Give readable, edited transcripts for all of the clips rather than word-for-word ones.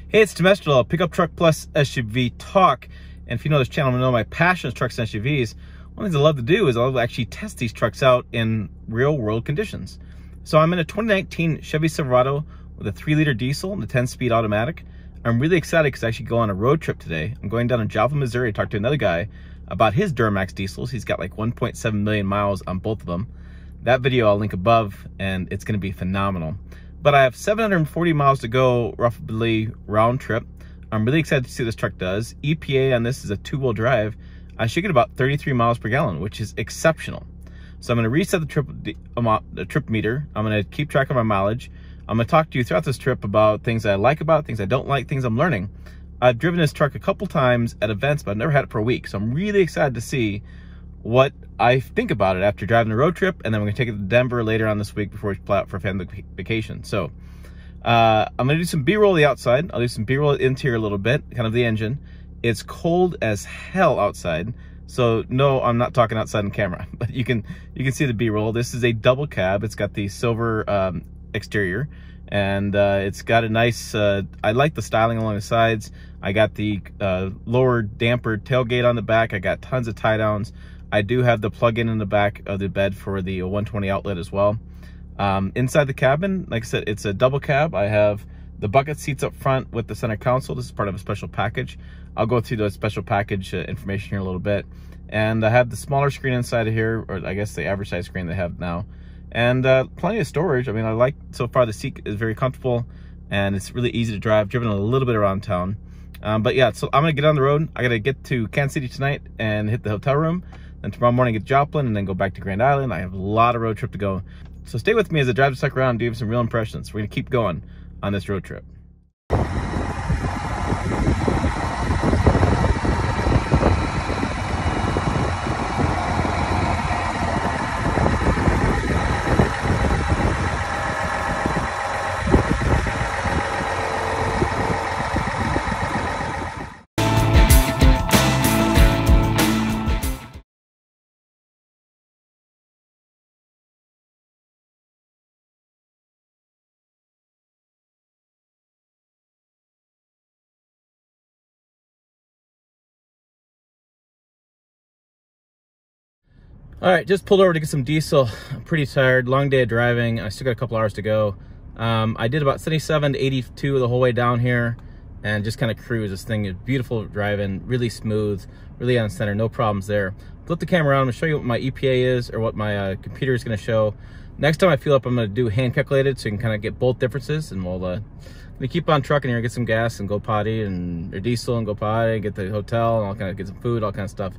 Hey, it's Temestral, Pickup Truck Plus SUV Talk. And if you know this channel, you know my passion is trucks and SUVs. One of the things I love to do is I love to actually test these trucks out in real world conditions. So I'm in a 2019 Chevy Silverado with a 3-liter diesel and a 10-speed automatic. I'm really excited because I actually go on a road trip today. I'm going down to Joplin, Missouri to talk to another guy about his Duramax diesels. He's got like 1.7 million miles on both of them. That video I'll link above, and it's going to be phenomenal. But I have 740 miles to go, roughly round trip. I'm really excited to see what this truck does. EPA on this is a 2-wheel drive. I should get about 33 miles per gallon, which is exceptional. So I'm going to reset the trip meter. I'm going to keep track of my mileage. I'm going to talk to you throughout this trip about things I like about it, things I don't like, things I'm learning. I've driven this truck a couple times at events, but I've never had it for a week. So I'm really excited to see what I think about it after driving the road trip, and then we're gonna take it to Denver later on this week before we fly out for a family vacation. So I'm gonna do some B-roll of the outside. I'll do some B-roll of the interior a little bit, kind of the engine. It's cold as hell outside, so no, I'm not talking outside on camera, but you can see the B-roll. This is a double cab. It's got the silver exterior, and it's got a nice, I like the styling along the sides. I got the lower damper tailgate on the back. I got tons of tie downs. I do have the plug-in in the back of the bed for the 120 outlet as well. Inside the cabin, like I said, it's a double cab. I have the bucket seats up front with the center console. This is part of a special package. I'll go through the special package information here in a little bit. And I have the smaller screen inside of here, or I guess the average size screen they have now. And plenty of storage. I mean, I like, so far the seat is very comfortable and it's really easy to drive. Driven a little bit around town. But yeah, so I'm gonna get on the road. I gotta get to Kansas City tonight and hit the hotel room. And tomorrow morning get to Joplin and then go back to Grand Island. I have a lot of road trip to go. So stay with me as I drive the truck around and give you some real impressions. We're gonna keep going on this road trip. All right, just pulled over to get some diesel. I'm pretty tired, long day of driving. I still got a couple hours to go. I did about 77 to 82 the whole way down here and just kind of cruise. This thing is beautiful driving, really smooth, really on center, no problems there. Flip the camera around, I'm gonna show you what my EPA is or what my computer is gonna show. Next time I fuel up, I'm gonna do hand calculated so you can kind of get both differences, and we'll gonna keep on trucking here, get some gas and go potty, and or diesel and go potty, get the hotel, and I'll kind of get some food, all kind of stuff.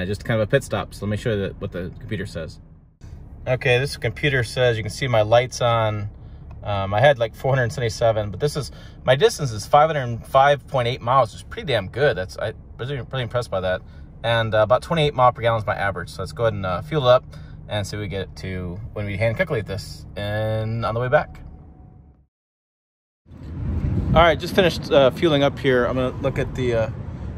Just kind of a pit stop. So let me show you what the computer says. Okay, this computer says, you can see my lights on. I had like 477, but this is, my distance is 505.8 miles, which is pretty damn good. I was really impressed by that. And about 28 miles per gallon is my average. So let's go ahead and fuel it up and see what we get to when we hand calculate this and on the way back. All right, just finished fueling up here. I'm gonna look at the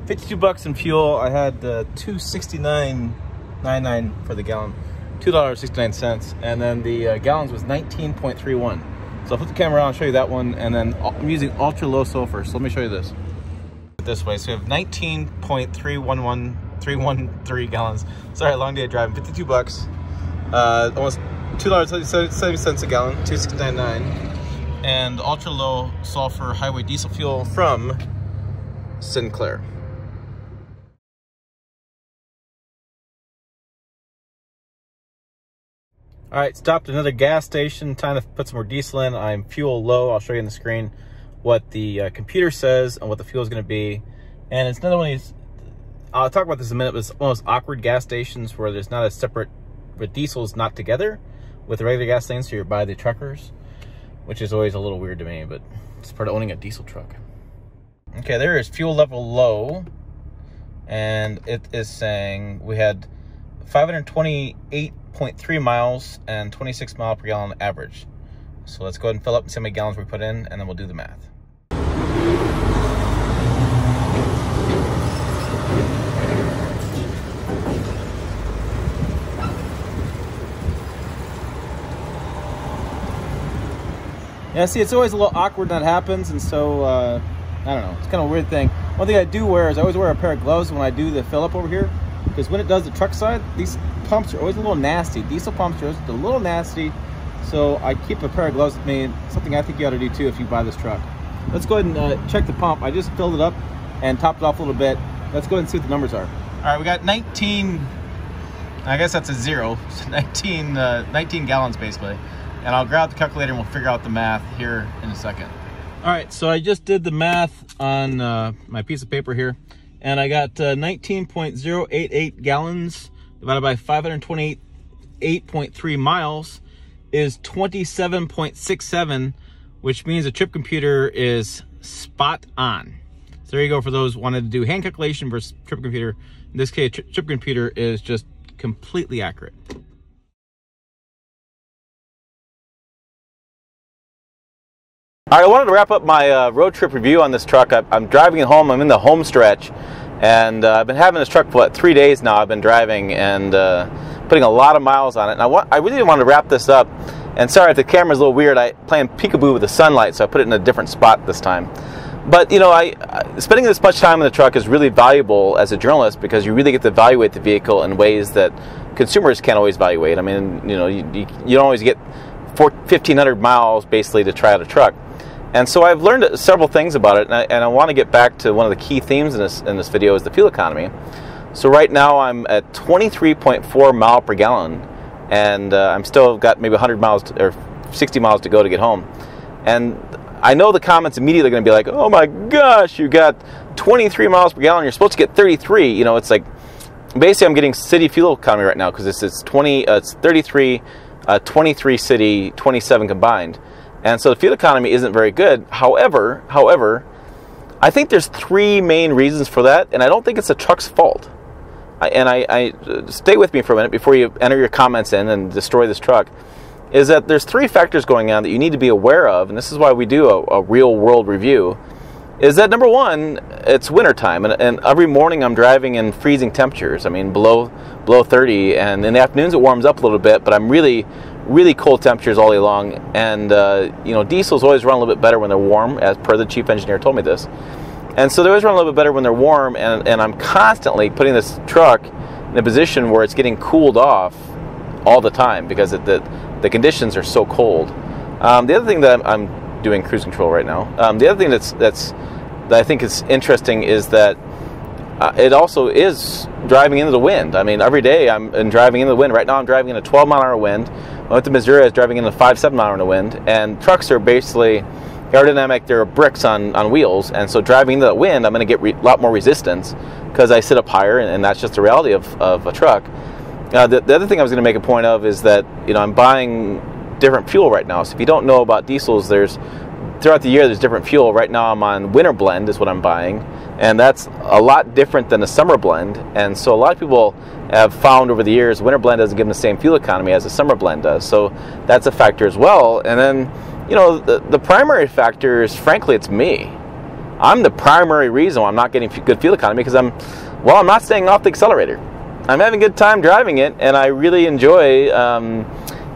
52 bucks in fuel. I had $2.69.99 for the gallon, $2.69, and then the gallons was 19.31. So I'll put the camera on, I'll show you that one, and then I'm using ultra low sulfur. So let me show you this. This way, so we have 19.313 gallons. Sorry, long day of driving. 52 bucks, almost $2.70 a gallon, $2.69.9, and ultra low sulfur highway diesel fuel from Sinclair. All right, stopped at another gas station. Time to put some more diesel in. I'm fuel low. I'll show you on the screen what the computer says and what the fuel is going to be. And it's another one of these, I'll talk about this in a minute, but it's one of those awkward gas stations where there's not a separate, where diesel's not together with the regular gas stations, so you're by the truckers, which is always a little weird to me, but it's part of owning a diesel truck. Okay, there is fuel level low, and it is saying we had 528.3 miles and 26 miles per gallon average. So let's go ahead and fill up and see how many gallons we put in, and then we'll do the math. Yeah, see, it's always a little awkward when that happens, and so I don't know. It's kind of a weird thing. One thing I do wear is I always wear a pair of gloves when I do the fill up over here, because when it does the truck side, these pumps are always a little nasty. Diesel pumps are always a little nasty, so I keep a pair of gloves with me. Something I think you ought to do too if you buy this truck. Let's go ahead and check the pump. I just filled it up and topped it off a little bit. Let's go ahead and see what the numbers are. All right, we got 19, I guess that's a zero, so 19 gallons basically. And I'll grab the calculator and we'll figure out the math here in a second. All right, so I just did the math on my piece of paper here, and I got 19.088 gallons divided by 528.3 miles is 27.67, which means the trip computer is spot on. So there you go for those wanted to do hand calculation versus trip computer. In this case, trip computer is just completely accurate. All right, I wanted to wrap up my road trip review on this truck. I'm driving it home. I'm in the home stretch, and I've been having this truck for 3 days now. I've been driving and putting a lot of miles on it. And I really wanted to wrap this up. And sorry if the camera's a little weird. I playing peekaboo with the sunlight, so I put it in a different spot this time. But you know, spending this much time in the truck is really valuable as a journalist, because you really get to evaluate the vehicle in ways that consumers can't always evaluate. I mean, you know, you don't always get 1,500 miles basically to try out a truck. And so I've learned several things about it, and I want to get back to one of the key themes in this video is the fuel economy. So right now I'm at 23.4 mile per gallon, and I'm still got maybe 100 miles or 60 miles to go to get home. And I know the comments immediately are going to be like, oh my gosh, you got 23 miles per gallon, you're supposed to get 33. You know, it's like, basically I'm getting city fuel economy right now, because it's 33, 23 city, 27 combined. And so the fuel economy isn't very good. However, I think there's three main reasons for that, and I don't think it's the truck's fault. I stay with me for a minute before you enter your comments in and destroy this truck. Is that there's three factors going on that you need to be aware of, and this is why we do a real world review. Is that number one, it's wintertime, and every morning I'm driving in freezing temperatures. I mean, below 30, and in the afternoons it warms up a little bit, but I'm really cold temperatures all day long. And you know, diesels always run a little bit better when they're warm, as per the chief engineer told me this. And so they always run a little bit better when they're warm, and I'm constantly putting this truck in a position where it's getting cooled off all the time, because the conditions are so cold. The other thing that I'm doing cruise control right now. The other thing that I think is interesting is that it also is driving into the wind. I mean, every day I'm driving into the wind. Right now I'm driving in a 12-mile-an-hour wind. When I went to Missouri, I was driving in a 5-7-mile-an-hour wind. And trucks are basically aerodynamic. They're bricks on wheels. And so driving into the wind, I'm going to get a lot more resistance because I sit up higher, and that's just the reality of a truck. The other thing I was going to make a point of is that, you know, I'm buying different fuel right now. So if you don't know about diesels, throughout the year there's different fuel. Right now I'm on winter blend is what I'm buying, and that's a lot different than a summer blend. And so a lot of people have found over the years winter blend doesn't give them the same fuel economy as a summer blend does. So that's a factor as well. And then, you know, the primary factor is, frankly, it's me. I'm the primary reason why I'm not getting good fuel economy, because I'm not staying off the accelerator. I'm having a good time driving it, and I really enjoy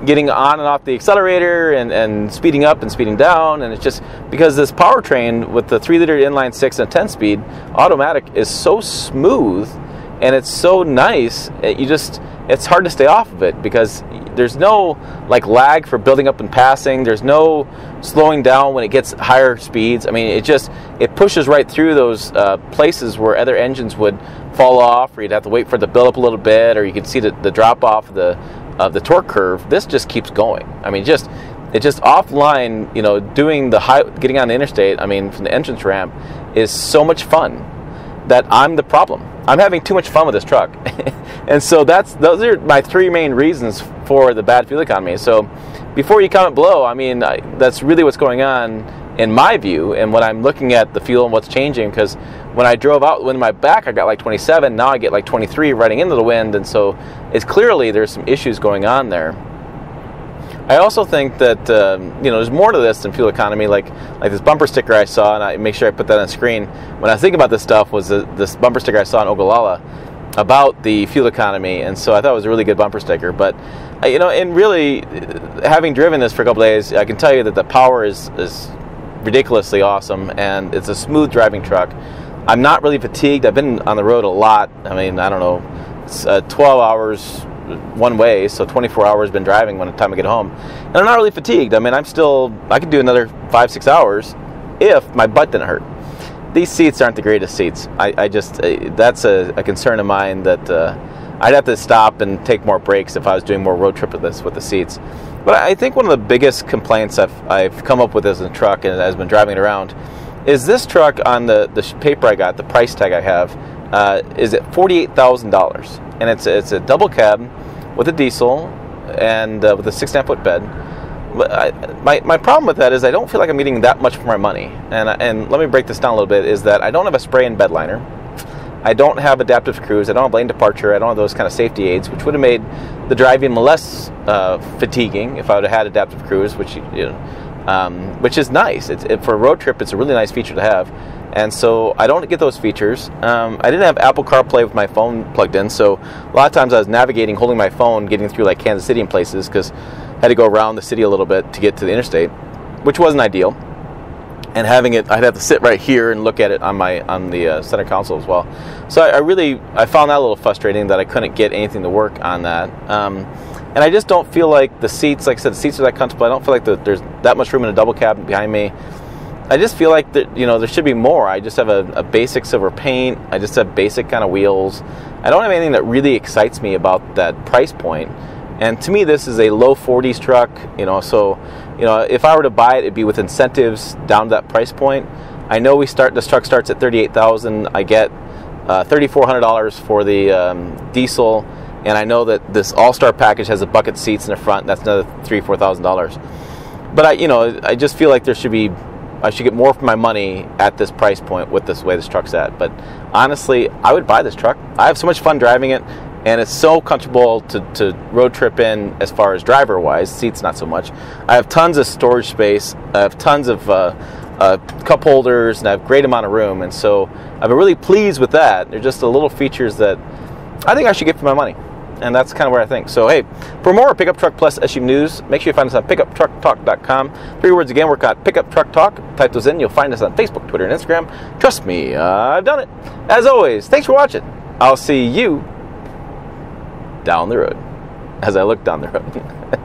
getting on and off the accelerator and speeding up and speeding down. And it's just because this powertrain with the 3-liter inline 6 and a 10-speed automatic is so smooth and it's so nice, it's hard to stay off of it, because there's no like lag for building up and passing. There's no slowing down when it gets higher speeds. I mean, it pushes right through those places where other engines would fall off, or you'd have to wait for it to build up a little bit, or you could see the drop off of the torque curve. This just keeps going. I mean, it just offline, you know, getting on the interstate, I mean, from the entrance ramp is so much fun that I'm the problem. I'm having too much fun with this truck. And so those are my three main reasons for the bad fuel economy. So before you comment below, I mean, that's really what's going on in my view, and when I'm looking at the fuel and what's changing. Because when I drove out in my back, I got like 27. Now I get like 23 riding into the wind, and so it's clearly there's some issues going on there. I also think that you know, there's more to this than fuel economy. Like this bumper sticker I saw, and I make sure I put that on the screen. When I was thinking about this stuff, was this bumper sticker I saw in Ogallala about the fuel economy, and so I thought it was a really good bumper sticker. But you know, and really, having driven this for a couple days, I can tell you that the power is ridiculously awesome, and it's a smooth driving truck. I'm not really fatigued. I've been on the road a lot. I mean, I don't know, it's 12 hours one way, so 24 hours been driving by the time I get home. And I'm not really fatigued. I mean, I could do another 5-6 hours if my butt didn't hurt. These seats aren't the greatest seats. I just, that's a concern of mine, that I'd have to stop and take more breaks if I was doing more road trip with the seats. But I think one of the biggest complaints I've come up with as a truck and as I've been driving it around is this truck on the paper I got, the price tag I have, is at $48,000. And it's a double cab with a diesel and with a 6.5-foot bed. But my problem with that is I don't feel like I'm getting that much for my money. And let me break this down a little bit, is that I don't have a spray-in bed liner. I don't have adaptive cruise. I don't have lane departure. I don't have those kind of safety aids, which would have made the driving less fatiguing if I would have had adaptive cruise, which is nice. For a road trip, it's a really nice feature to have. And so I don't get those features. I didn't have Apple CarPlay with my phone plugged in, so a lot of times I was navigating, holding my phone, getting through like Kansas City and places, because I had to go around the city a little bit to get to the interstate, which wasn't ideal. And having it, I'd have to sit right here and look at it on the center console as well. So I found that a little frustrating, that I couldn't get anything to work on that. And I just don't feel like the seats, like I said, the seats are that comfortable. I don't feel like there's that much room in a double cab behind me. I just feel like there should be more. I just have a basic silver paint. I just have basic kind of wheels. I don't have anything that really excites me about that price point. And to me, this is a low 40s truck. So if I were to buy it, it'd be with incentives down to that price point. I know this truck starts at $38,000. I get $3,400 for the diesel, and I know that this All-Star package has a bucket seats in the front. That's another $3,000-$4,000. But I just feel like I should get more for my money at this price point with this way this truck's at. But honestly, I would buy this truck. I have so much fun driving it, and it's so comfortable to road trip in as far as driver-wise. Seats, not so much. I have tons of storage space. I have tons of cup holders, and I have a great amount of room. And so I've been really pleased with that. They're just the little features that I think I should get for my money. And that's kind of where I think. So, hey, for more Pickup Truck Plus SUV news, make sure you find us on pickuptrucktalk.com. 3 words again, we're called Pickup Truck Talk. Type those in. You'll find us on Facebook, Twitter, and Instagram. Trust me, I've done it. As always, thanks for watching. I'll see you down the road, as I look down the road.